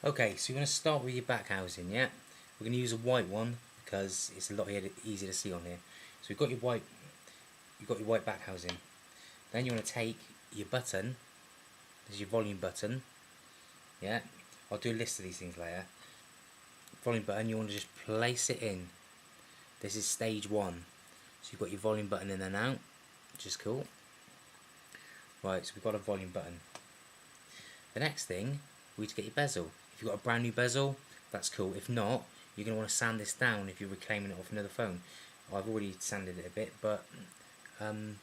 Okay, so you're going to start with your back housing, yeah? We're going to use a white one because it's a lot easier to see on here. So you've got your white back housing. Then you want to take your button, this is your volume button, yeah? I'll do a list of these things later. Volume button, you want to just place it in. This is stage 1. So you've got your volume button in there now, which is cool. Right, so we've got a volume button. The next thing, we need to get your bezel. If you've got a brand new bezel, that's cool. If not, you're going to want to sand this down if you're reclaiming it off another phone. I've already sanded it a bit, but I'm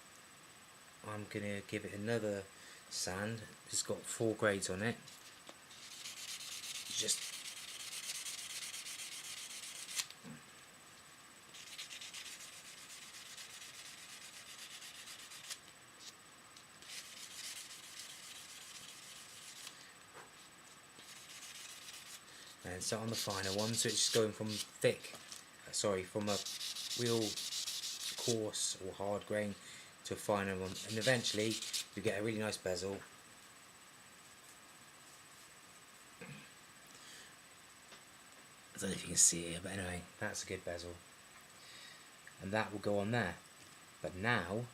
going to give it another sand. It's got 4 grades on it. Just and so on the finer one, so it's just going from from a real coarse or hard grain to a finer one, and eventually you get a really nice bezel. I don't know if you can see it, but anyway, that's a good bezel, and that will go on there. But now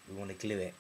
we want to glue it.